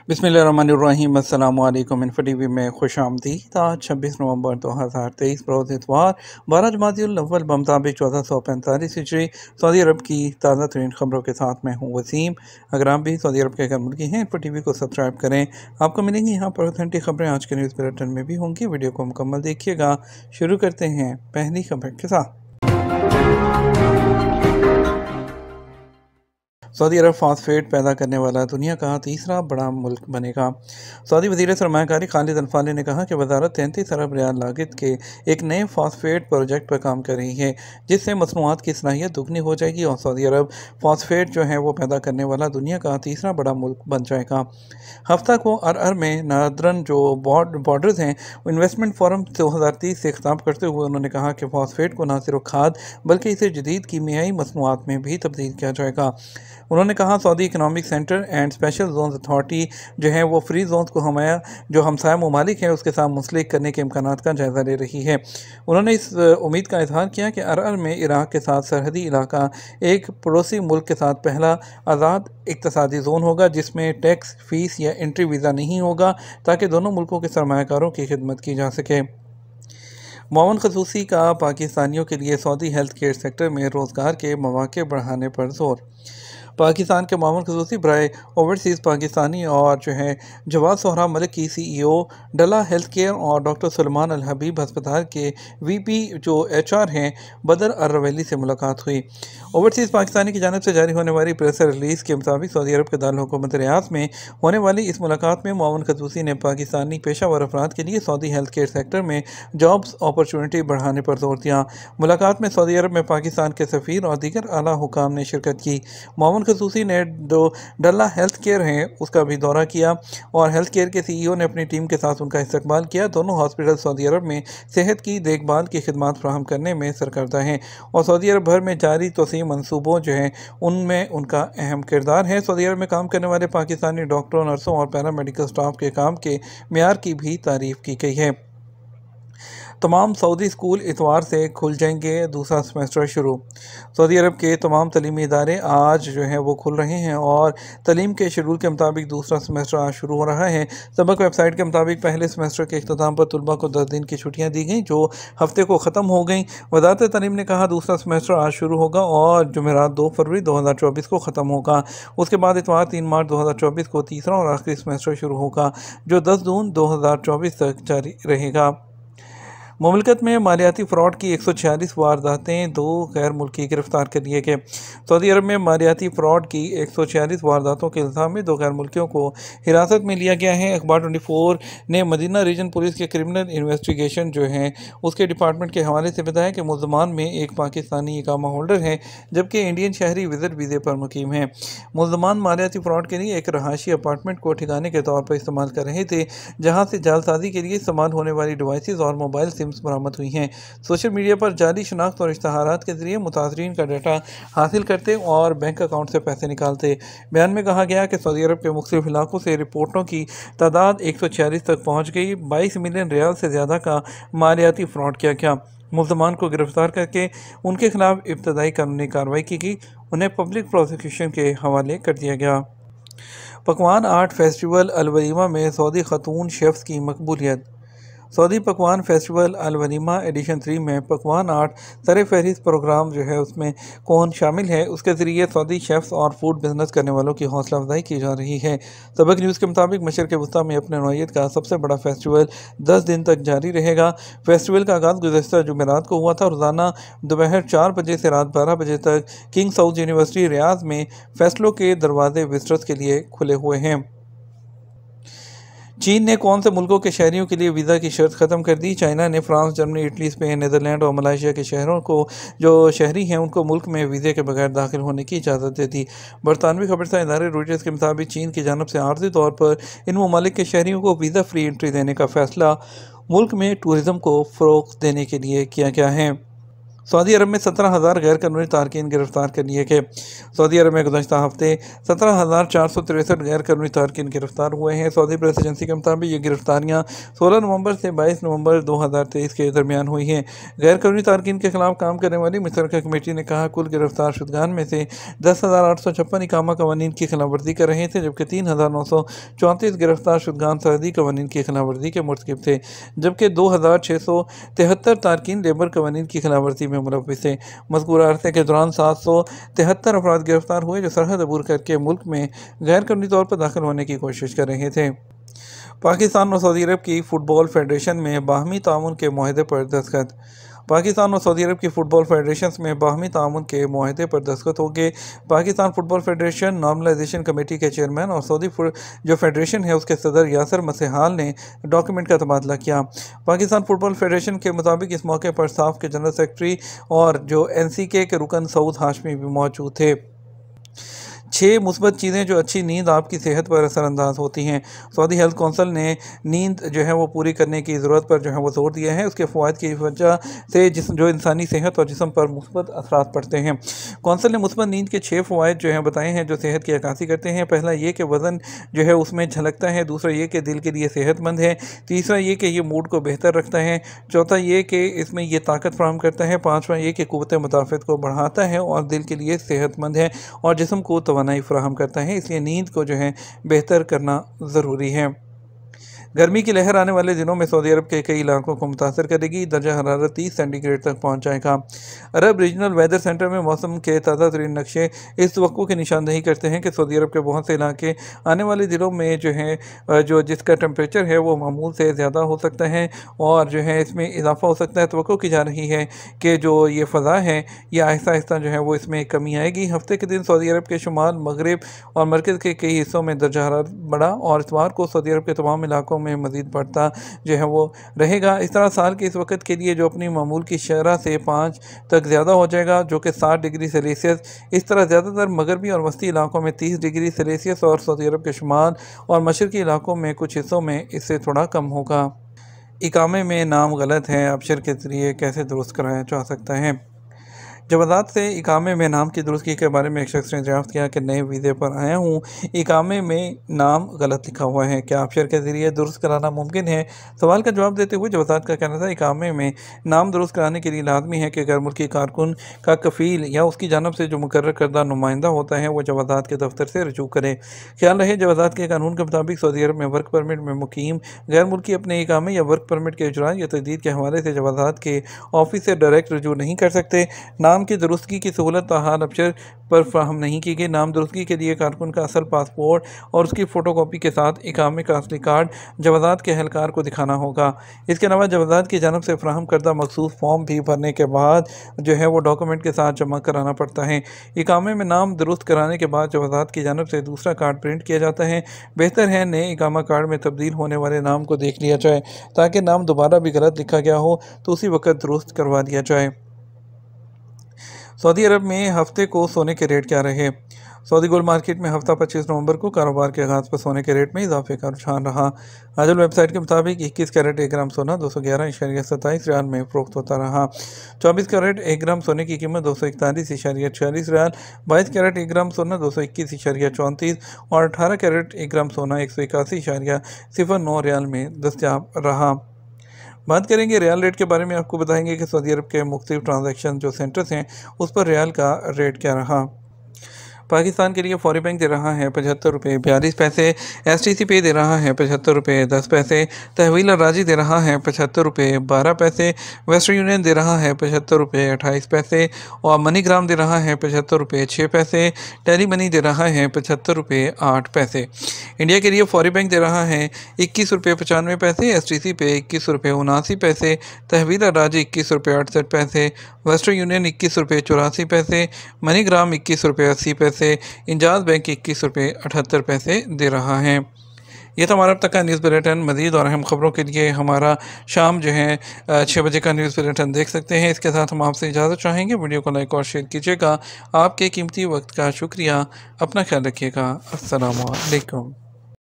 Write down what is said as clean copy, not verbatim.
बिस्मिल्लाहिर्रहमानिर्रहीम अस्सलामु अलैकुम। इन्फो टीवी में खुशामदीद। आज 26 नवंबर 2023 रोज़ इतवार 12 जमादिउल अव्वल बमुताबिक 1445 हिजरी सऊदी अरब की ताज़ा तरीन खबरों के साथ मैं हूँ वसीम। अगर आप भी सऊदी अरब के घर मुल्की हैं इन्फो टीवी को सब्सक्राइब करें, आपको मिलेंगी यहाँ पर ऑथेंटिक खबरें। आज के न्यूज़ बुलेटिन में भी होंगी, वीडियो को मुकम्मल देखिएगा। शुरू करते हैं पहली खबर के साथ। सऊदी अरब फॉस्फेट पैदा करने वाला दुनिया का तीसरा बड़ा मुल्क बनेगा। सऊदी वज़ीर सरमायाकारी खालिद अल फालिह ने कहा कि वजारत 33 अरब रियाल लागत के एक नए फॉस्फेट प्रोजेक्ट पर काम कर रही है, जिससे मसनूआत की सलाहियत दुगनी हो जाएगी और सऊदी अरब फॉस्फेट जो है वो पैदा करने वाला दुनिया का तीसरा बड़ा मुल्क बन जाएगा। हफ्ता को अर में नादरन जो बॉर्डर्स हैं इन्वेस्टमेंट फोरम 2030 से खिताब करते हुए उन्होंने कहा कि फॉस्फेट को न सिर्फ खाद बल्कि इसे जदीद कीमियाई मसनूआत में भी तब्दील किया जाएगा। उन्होंने कहा Saudi economic centre and special zone authority जो है वो फ्री जोन को हमसाया ममालिक है उसके साथ मुंसलिक करने के इम्कानात का जायज़ा ले रही है। उन्होंने इस उम्मीद का इजहार किया कि अर में इराक़ के साथ सरहदी इलाका एक पड़ोसी मुल्क के साथ पहला आज़ाद इक़्तिसादी जोन होगा जिसमें टैक्स फ़ीस या एंट्री वीज़ा नहीं होगा, ताकि दोनों मुल्कों के सरमायाकारों की खिदमत की जा सके। मोमन खसूसी का पाकिस्तानियों के लिए सऊदी हेल्थ केयर सेक्टर में रोज़गार के मौक़े बढ़ाने पर जोर। पाकिस्तान के मोमन खसूसी बराए ओवरसीज़ पाकिस्तानी और जो है जवाद सोहराब मलिक की CEO डला हेल्थ केयर और डॉक्टर सलमान अल हबीब अस्पताल के VP जो HR हैं बदर अल रवैली से मुलाकात हुई। ओवरसीज़ पाकिस्तानी की जानिब से जारी होने वाली प्रेस रिलीज़ के मुताबिक सऊदी अरब के दारुल हुकूमत रियाद में होने वाली इस मुलाकात में मोमन खसूसी ने पाकिस्तानी पेशावर अफराद के लिए सऊदी हेल्थ केयर सेक्टर में जॉब्स अपॉर्चुनिटी बढ़ाने पर जोर दिया। मुलाकात में सऊदी अरब में पाकिस्तान के सफ़ीर और दीगर आला हुकाम ने शिरकत की। मोमन खसूसी ने जो डल्ला हेल्थ केयर है उसका भी दौरा किया और हेल्थ केयर के CEO ने अपनी टीम के साथ उनका इस्तकबाल किया। दोनों हॉस्पिटल सऊदी अरब में सेहत की देखभाल की खिदमत फराहम करने में सरकर्दा हैं और सऊदी अरब भर में जारी तोसी मनसूबों जो हैं उनमें उनका अहम किरदार है। सऊदी अरब में काम करने वाले पाकिस्तानी डॉक्टरों, नर्सों और पैरामेडिकल स्टाफ के काम के मेयार की भी तारीफ़ की गई है। तमाम सऊदी स्कूल इतवार से खुल जाएंगे, दूसरा सेमेस्टर शुरू। सऊदी अरब के तमाम तलीमी इदारे आज जो है वो खुल रहे हैं और तलीम के शेड्यूल के मुताबिक दूसरा सेमेस्टर आज शुरू हो रहा है। सबक वेबसाइट के मुताबिक पहले सेमेस्टर के अख्ताम पर तलबा को 10 दिन की छुट्टियाँ दी गई जो हफ्ते को ख़त्म हो गई। वज़ारत तलीम ने कहा दूसरा सेमेस्टर आज शुरू होगा और जुमेरात 2 फरवरी 2024 को ख़त्म होगा। उसके बाद इतवार 3 मार्च 2024 को तीसरा और आखिरी सेमेस्टर शुरू होगा जो 10 जून 2024 तक जारी रहेगा। मुमलिकत में मालियाती फ़्रॉड की 146 वारदातें, 2 गैर मुल्की गिरफ्तार कर लिए गए। सऊदी अरब में मालियाती फ़्रॉड की 146 वारदातों के इल्ज़ाम में 2 गैर मुल्कियों को हिरासत में लिया गया है। अखबार 24 ने मदीना रीजन पुलिस के क्रिमिनल इन्वेस्टिगेशन जो है उसके डिपार्टमेंट के हवाले से बताया कि मुल्ज़मान में एक पाकिस्तानी इकामा होल्डर है जबकि इंडियन शहरी विज़िट वीज़े पर मुकीम है। मुल्ज़मान मालियाती फ़्रॉड के लिए एक रहायशी अपार्टमेंट को ठिकाने के तौर पर इस्तेमाल कर रहे थे जहाँ से जालसाजी के लिए इस्तेमाल होने वाली डिवाइसेस और मोबाइल सिम बरामद हुई हैं। सोशल मीडिया पर जाली शनाख्त और इश्तहारात के जरिए मुतासरीन का डाटा हासिल करते और बैंक अकाउंट से पैसे निकालते। बयान में कहा गया कि सऊदी अरब के मुख्तलिफ इलाकों से रिपोर्टों की तादाद 146 तक पहुँच गई। 22 मिलियन रियाल से ज़्यादा का मालियाती फ़्रॉड किया गया। मुल्ज़मान को गिरफ्तार करके उनके खिलाफ इब्तदाई कानूनी कार्रवाई की गई, उन्हें पब्लिक प्रोसिक्यूशन के हवाले कर दिया गया। पकवान आर्ट फेस्टिवल अल वलीमा में सऊदी खतून शेफ्स की मकबूलियत। सऊदी पकवान फेस्टिवल अल वलीमा एडिशन 3 में पकवान आर्ट सर फहरिस्त प्रोग्राम जो है उसमें कौन शामिल है, उसके ज़रिए सऊदी शेफ़्स और फूड बिजनेस करने वालों की हौसला अफजाई की जा रही है। सबक न्यूज़ के मुताबिक मशरक़ वस्ती में अपने नौइयत का सबसे बड़ा फेस्टिवल 10 दिन तक जारी रहेगा। फेस्टिवल का आगाज़ गुज़श्ता जुमेरात को हुआ था। रोज़ाना दोपहर 4 बजे से रात 12 बजे तक किंग साउद यूनिवर्सिटी रियाद में फेस्टिवल के दरवाजे विजिटर्स के लिए खुले हुए हैं। चीन ने कौन से मुल्कों के शहरियों के लिए वीज़ा की शर्त ख़त्म कर दी। चाइना ने France, Germany, Italy, Spain, Netherland और मलाइशिया के शहरों को जो शहरी हैं उनको मुल्क में वीज़े के बगैर दाखिल होने की इजाज़त दे दी। बरतानवी खबरसां इदारे रॉयटर्स के मुताबिक चीन की जानब से आर्ज़ी तौर पर इन ममालिक के शहरियों को वीज़ा फ्री एंट्री देने का फ़ैसला मुल्क में टूरिज़म को फ़रोग़ देने के लिए किया गया है। सऊदी अरब में 17,000 गैर कानूनी तारकीन गिरफ्तार कर लिए गए। सऊदी अरब में गुज़श्ता हफ्ते 17,463 गैर कानूनी तारकीन गिरफ्तार हुए हैं। सऊदी प्रेस एजेंसी के मुताबिक ये गिरफ्तारियाँ 16 नवंबर से 22 नवंबर 2023 के दरमियान हुई हैं। गैर कानूनी तारकीन के खिलाफ काम करने वाली मुश्तरका कमेटी ने कहा कुल गिरफ्तार शुदगान में से 10,856 इकामा कवानीन की खिलाफ वर्जी कर रहे थे, जबकि 3,934 गिरफ्तार शुदगान सरहदी कवानीन की खिलाफ वर्जी के मुर्तकिब थे, जबकि 2,673 तारकीन लेबर कवानीन की खिलाफ वर्जी में मुलव्विस थे। मज़कूर अरसे के दौरान 773 अफराद गिरफ्तार हुए जो सरहद अबूर करके मुल्क में गैर कानूनी तौर पर दाखिल होने की कोशिश कर रहे थे। पाकिस्तान और सऊदी अरब की फ़ुटबॉल फेडरेशन में बाहमी ताउन के मुआहदे पर दस्तखत। पाकिस्तान और सऊदी अरब की फ़ुटबॉल फेडरेशन में बाहमी ताउन के मुआहदे पर दस्तखत हो गए। Pakistan football federation normalization committee के चेयरमैन और सऊदी जो फेडरेशन है उसके सदर यासर मसेहाल ने डॉक्यूमेंट का तबादला किया। पाकिस्तान फ़ुटबॉल फेडरेशन के मुताबिक इस मौके पर साफ के जनरल सेक्रेटरी और जो NCK के रुकन सऊद हाशमी भी मौजूद थे। 6 मुस्बत चीज़ें जो अच्छी नींद आपकी सेहत पर असरअंदाज होती हैं। सऊदी हेल्थ कौंसिल ने नींद जो है वो पूरी करने की ज़रूरत पर जो है वो जोर दिया है। उसके फ़वाइद की वजह से जो इंसानी सेहत और जिस्म पर मुस्बत असरात पड़ते हैं। कौंसिल ने मुस्बत नींद के 6 फ़वाइद जो हैं बताए हैं जो सेहत की अक्कासी करते हैं। पहला ये कि वज़न जो है उसमें झलकता है। दूसरा ये कि दिल के लिए सेहतमंद है। तीसरा ये कि ये मूड को बेहतर रखता है। चौथा ये कि इसमें ये ताकत फराहम करता है। पाँचवा ये कि क़ुव्वत मुदाफ़अत को बढ़ाता है और दिल के लिए सेहतमंद है और जिस्म को तवानाई फराहम करता है। इसलिए नींद को जो है बेहतर करना ज़रूरी है। गर्मी की लहर आने वाले दिनों में सऊदी अरब के कई इलाकों को मुतासर करेगी। दर्जा हरारत 30 सेंटीग्रेड तक पहुँच जाएगा। अरब रीजनल वेदर सेंटर में मौसम के ताज़ा तरीन नक्शे इस तवक्को की निशानदेही करते हैं कि सऊदी अरब के बहुत से इलाके आने वाले दिनों में जो है जिसका टेम्परेचर है वो मामूल से ज़्यादा हो सकता है और जो है इसमें इजाफा हो सकता है। तवक्को की जा रही है कि जो ये फ़ज़ा है ये आहिस्ता आहिस्ता जो है वो इसमें कमी आएगी। हफ्ते के दिन सऊदी अरब के शुमाल, मगरब और मरकज़ के कई हिस्सों में दर्जा हरारत बढ़ा और इतवार को सऊदी अरब के तमाम इलाकों में मज़ीद बढ़ता जो है वो रहेगा। इस तरह साल के इस वक्त के लिए जो अपनी मामूल की शरह से 5 तक ज़्यादा हो जाएगा जो कि 60 डिग्री सेल्सियस। इस तरह ज़्यादातर मगरबी और वस्ती इलाकों में 30 डिग्री सेल्सियस और सऊदी अरब के शुमाल और मशरक़ी इलाकों में कुछ हिस्सों में इससे थोड़ा कम होगा। इकामे में नाम गलत है, अबशर के ज़रिए कैसे दुरुस्त कराया जा सकता है। जवादात से इकामे में नाम की दुरुस्ती के बारे में एक शख्स ने दरियाफ्त किया कि नए वीज़े पर आया हूँ, इकामे में नाम गलत लिखा हुआ है, क्या अबशर के ज़रिए दुरुस्त कराना मुमकिन है। सवाल का जवाब देते हुए जवादात का कहना था इकामे में नाम दुरुस्त कराने के लिए लाजमी है कि गैर मुल्की कारकुन का कफ़ील या उसकी जानब से जो मुकर्रर करदा नुमाइंदा होता है वो जवादात के दफ्तर से रजू करे। ख्याल रहे जवादात के कानून के मुताबिक सऊदी अरब में वर्क परमिट में मुकीम गैर मुल्की अपने इकामे या वर्क परमिट के इजरा या तजदीद के हवाले से जवादात के ऑफिस से डायरेक्ट रजू नहीं कर सकते। नाम की दुरुस्तगी की सहूलत ताहाल अबशर पर फ्राहम नहीं की गई। नाम दुरुस्तगी के लिए कारकुन का असल पासपोर्ट और उसकी फ़ोटोकॉपी के साथ इकामे का असली कार्ड जवादात के एहलकार को दिखाना होगा। इसके अलावा जवादात की जानब से फ्राहम करदा मखसूस फॉर्म भी भरने के बाद जो है वो डॉक्यूमेंट के साथ जमा कराना पड़ता है। इकामे में नाम दुरुस्त कराने के बाद जवादात की जानब से दूसरा कार्ड प्रिंट किया जाता है। बेहतर है नए इकामा कार्ड में तब्दील होने वाले नाम को देख लिया जाए ताकि नाम दोबारा भी गलत लिखा गया हो तो उसी वक्त दुरुस्त करवा दिया जाए। सऊदी अरब में हफ्ते को सोने के रेट क्या रहे। सऊदी गोल्ड मार्केट में हफ्ता 25 नवंबर को कारोबार के आगाज़ पर सोने के रेट में इजाफे का रुझान रहा। आजल वेबसाइट के मुताबिक 21 कैरेट 1 ग्राम सोना 211.27 रियाल में फ़रोख्त होता रहा। 24 कैरेट 1 ग्राम सोने की कीमत 241.46 रियाल, 22 कैरेट 1 ग्राम सोना 221.34 और 18 कैरेट 1 ग्राम सोना 181.09 रियाल में दस्तयाब रहा। बात करेंगे रियाल रेट के बारे में। आपको बताएंगे कि सऊदी अरब के मुख्तलिफ ट्रांजैक्शन जो सेंटर्स हैं उस पर रियाल का रेट क्या रहा। पाकिस्तान के लिए फौरी बैंक दे रहा है 75 रुपये 42 पैसे, STC पे दे रहा है 75 रुपये 10 पैसे, तहवील राजी दे रहा है 75 रुपये 12 पैसे, वेस्टर्न यूनियन दे रहा है 75 रुपये 28 पैसे और मनीग्राम दे रहा है 75 रुपये 6 पैसे, टेली मनी दे रहा है 75 रुपये 8 पैसे। इंडिया के लिए फौरी बैंक दे रहा है 21 रुपये 95 पैसे, STC पे 21 रुपये 79 पैसे, तहवील राजी 21 रुपये 68 पैसे, वेस्टर्न यूनियन 21 रुपये 84 पैसे, मनीग्राम 21 रुपये 80 पैसे, इंजाज बैंक 21 रुपये 78 पैसे दे रहा है। ये तो हमारा अब तक का न्यूज़ बुलेटिन। मज़ीद और अहम ख़बरों के लिए हमारा शाम जो है 6 बजे का न्यूज़ बुलेटिन देख सकते हैं। इसके साथ हम आपसे इजाज़त चाहेंगे। वीडियो को लाइक और शेयर कीजिएगा। आपके कीमती वक्त का शुक्रिया। अपना ख्याल रखिएगा। अस्सलामु अलैकुम।